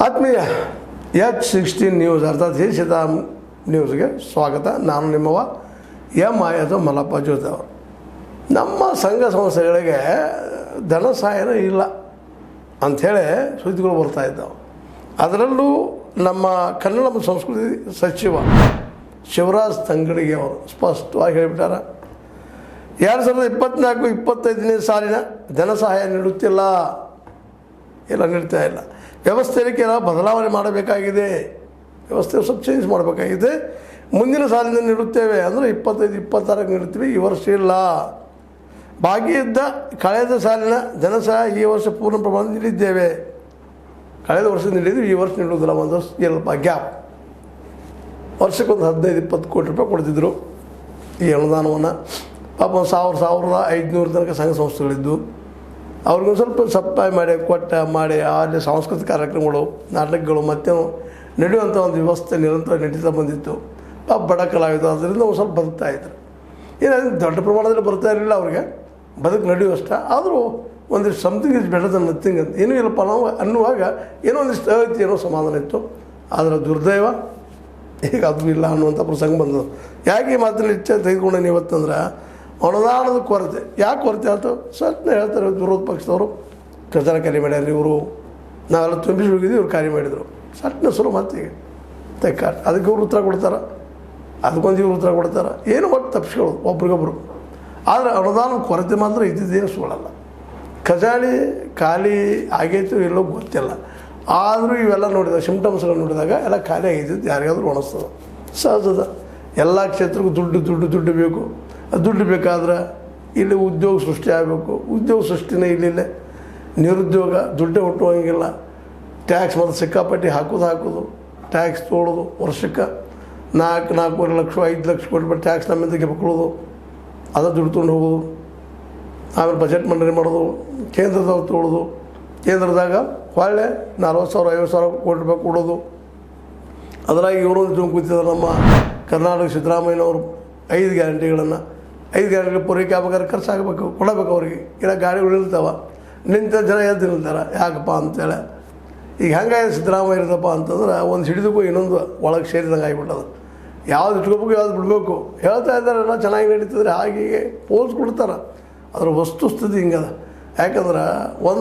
ಆತ್ಮೀಯ H16 news ಅರ್ಥಾತ್ ದೇಶದ ನ್ಯೂಸ್ಗೆ ಸ್ವಾಗತ. ನಾನು ನಿಮ್ಮವ ಎಂ ಆಯದ ಮಲ್ಲಪ್ಪ ಜೋತಿ ಅವರು. ನಮ್ಮ ಸಂಘ ಸಂಸ್ಥೆಗಳಿಗೆ ಧನ ಸಹಾಯನ ಇಲ್ಲ ಅಂಥೇಳಿ ಸುದ್ದಿಗಳು ಬರ್ತಾ ಇದ್ದಾವೆ. ಅದರಲ್ಲೂ ನಮ್ಮ ಕನ್ನಡ ಮತ್ತು ಸಂಸ್ಕೃತಿ ಸಚಿವ ಶಿವರಾಜ್ ತಂಗಡಿಗೆ ಅವರು ಸ್ಪಷ್ಟವಾಗಿ ಹೇಳಿಬಿಟ್ಟಾರ, 2024-25ನೇ ಸಾಲಿನ ಧನ ಸಹಾಯ ನೀಡುತ್ತಿಲ್ಲ, ನೀಡ್ತಾ ಇಲ್ಲ. ವ್ಯವಸ್ಥೆಯಲ್ಲಿ ಕೆಲ ಬದಲಾವಣೆ ಮಾಡಬೇಕಾಗಿದೆ, ವ್ಯವಸ್ಥೆ ಸ್ವಲ್ಪ ಚೇಂಜ್ ಮಾಡಬೇಕಾಗಿದೆ. ಮುಂದಿನ ಸಾಲಿನ ನೀಡುತ್ತೇವೆ ಅಂದರೆ 25-26ಕ್ಕೆ ನೀಡುತ್ತೀವಿ, ಈ ವರ್ಷ ಇಲ್ಲ. ಬಾಕಿ ಇದ್ದ ಕಳೆದ ಸಾಲಿನ ಧನ ಸಹಾಯ ಈ ವರ್ಷ ಪೂರ್ಣ ಪ್ರಮಾಣ ನೀಡಿದ್ದೇವೆ. ಕಳೆದ ವರ್ಷ ನೀಡಿದ್ವಿ, ಈ ವರ್ಷ ನೀಡುವುದಿಲ್ಲ. ಒಂದು ವರ್ಷ ಸ್ವಲ್ಪ ಗ್ಯಾಪ್. ವರ್ಷಕ್ಕೊಂದು 15-20 ಕೋಟಿ ರೂಪಾಯಿ ಕೊಡ್ತಿದ್ರು ಈ ಅನುದಾನವನ್ನು. ಪಾಪ 1,500 ತನಕ ಸಂಘ ಸಂಸ್ಥೆಗಳಿದ್ದು ಅವ್ರಿಗೊಂದು ಸ್ವಲ್ಪ ಸಪ್ಲೈ ಮಾಡಿ ಅಲ್ಲಿ ಸಾಂಸ್ಕೃತಿಕ ಕಾರ್ಯಕ್ರಮಗಳು, ನಾಟಕಗಳು ಮತ್ತು ನಡೆಯುವಂಥ ಒಂದು ವ್ಯವಸ್ಥೆ ನಿರಂತರ ನಡೀತಾ ಬಂದಿತ್ತು. ಪಾಪ ಬಡ ಕಲಾವಿದರು, ಅದರಿಂದ ಒಂದು ಸ್ವಲ್ಪ ಬದುಕ್ತಾ ಇದ್ರು. ಏನಾದರೂ ದೊಡ್ಡ ಪ್ರಮಾಣದಲ್ಲಿ ಬರ್ತಾ ಇರಲಿಲ್ಲ ಅವ್ರಿಗೆ, ಬದುಕು ನಡೆಯುವಷ್ಟ. ಆದರೂ ಒಂದಿಷ್ಟು something is better than nothing ಅಂತ ಏನೂ ಇಲ್ಲಪ್ಪ ನಾವು ಅನ್ನುವಾಗ ಏನೋ ಒಂದಿಷ್ಟು ಐತಿ, ಏನೋ ಸಮಾಧಾನ ಇತ್ತು. ಆದರೆ ದುರ್ದೈವ ಈಗ ಅದು ಇಲ್ಲ ಅನ್ನುವಂಥ ಪ್ರಸಂಗ ಬಂದದು. ಯಾಕೆ ಈ ಮಾತನ್ನು ತೆಗೆದುಕೊಂಡೇನು ಇವತ್ತಂದ್ರೆ, ಅನುದಾನದ ಕೊರತೆ. ಯಾಕೆ ಕೊರತೆ ಆಯ್ತು ಸತ್ನ ಹೇಳ್ತಾರೆ ವಿರೋಧ ಪಕ್ಷದವರು. ಖಜಾನೆ ಕಾರ್ಯ ಮಾಡ್ಯಾರ ಇವರು, ನಾವೆಲ್ಲ ತುಂಬಿಸಿ ಹೋಗಿದ್ವಿ, ಇವ್ರು ಕಾರ್ಯ ಮಾಡಿದರು. ಸಟ್ನ ಸುರು ಮತ್ತೀಗ ತೆಕ್ಕಾಟ. ಅದಕ್ಕೆ ಇವ್ರು ಉತ್ತರ ಕೊಡ್ತಾರೆ, ಅದಕ್ಕೊಂದು ಇವ್ರು ಉತ್ತರ ಕೊಡ್ತಾರೆ. ಏನು ಒಟ್ಟು ತಪ್ಪಿಸ್ಕೊಳ್ಳೋದು ಒಬ್ರಿಗೊಬ್ರು. ಆದರೆ ಅನುದಾನದ ಕೊರತೆ ಮಾತ್ರ ಇದ್ದಿದ್ದೇ ಸುಳ್ಳಲ್ಲ. ಖಜಾನೆ ಖಾಲಿ ಆಗೈತು ಎಲ್ಲೋ ಗೊತ್ತಿಲ್ಲ. ಆದರೂ ಇವೆಲ್ಲ ನೋಡಿದಾಗ ಸಿಂಪ್ಟಮ್ಸ್ಗಳು ನೋಡಿದಾಗ ಎಲ್ಲ ಖಾಲಿ ಆಗಿದ್ದು ಯಾರಿಗಾದ್ರೂ ಅನಿಸ್ತದೆ. ಸಹಜದ ಎಲ್ಲ ಕ್ಷೇತ್ರಕ್ಕೂ ದುಡ್ಡು ಬೇಕು. ದುಡ್ಡು ಬೇಕಾದ್ರೆ ಇಲ್ಲಿ ಉದ್ಯೋಗ ಸೃಷ್ಟಿ ಆಗಬೇಕು. ಉದ್ಯೋಗ ಸೃಷ್ಟಿನೇ ಇಲ್ಲಿಲ್ಲ. ನಿರುದ್ಯೋಗ, ದುಡ್ಡೇ ಹುಟ್ಟುವಂಗಿಲ್ಲ. ಟ್ಯಾಕ್ಸ್ ಮತ್ತು ಸಿಕ್ಕಾಪಟ್ಟಿ ಹಾಕೋದು, ಟ್ಯಾಕ್ಸ್ ತೊಗೊಳೋದು. ವರ್ಷಕ್ಕೆ 4-4.5 ಲಕ್ಷ 5 ಲಕ್ಷ ಕೋಟಿ ರೂಪಾಯಿ ಟ್ಯಾಕ್ಸ್ ನಮ್ಮಿಂದ ಗೆಬ್ಕೊಳ್ಳೋದು, ಅದು ದುಡ್ಡು ತೊಗೊಂಡು ಹೋಗೋದು. ಆಮೇಲೆ ಬಜೆಟ್ ಮಂಡನೆ ಮಾಡೋದು, ಕೇಂದ್ರದವ್ರು ತೊಗೊಳೋದು, ಕೇಂದ್ರದಾಗ ಹೊಳ್ಳೆ 40,000-50,000 ಕೋಟಿ ರೂಪಾಯಿ ಕೊಡೋದು. ಅದರಾಗ ಇವರು ಕೂತಿದ್ದಾರೆ ನಮ್ಮ ಕರ್ನಾಟಕ ಸಿದ್ದರಾಮಯ್ಯನವರು 5 ಗ್ಯಾರಂಟಿಗಳನ್ನು ಪೂರೈಕೆ ಆಗ್ಬೇಕಾದ್ರೆ ಖರ್ಚಾಗಬೇಕು, ಕೊಡಬೇಕು ಅವ್ರಿಗೆ. ಇಲ್ಲ ಗಾಡಿಗಳು ನಿಲ್ತಾವೆ, ನಿಂತ ಜನ ಎದ್ದು ನಿಲ್ತಾರೆ ಯಾಕಪ್ಪ ಅಂತೇಳಿ. ಈಗ ಹೆಂಗಾಗಿ ಸಿದ್ದರಾಮಯ್ಯ ಇರ್ತಪ್ಪ ಅಂತಂದ್ರೆ ಒಂದು ಹಿಡಿದಕ್ಕೂ ಇನ್ನೊಂದು ಒಳಗೆ ಸೇರಿದಂಗೆ ಆಗಿಬಿಟ್ಟದು. ಯಾವ್ದು ಇಟ್ಕೋಬೇಕು ಯಾವ್ದು ಬಿಡಬೇಕು ಹೇಳ್ತಾ ಇದ್ದಾರೆ. ಎಲ್ಲ ಚೆನ್ನಾಗಿ ನಡೀತಿದ್ರೆ ಹಾಗೆ ಪೋಲ್ಸ್ ಕೊಡ್ತಾರೆ. ಅದರ ವಸ್ತುಸ್ಥಿತಿ ಹಿಂಗದ. ಯಾಕಂದ್ರೆ 1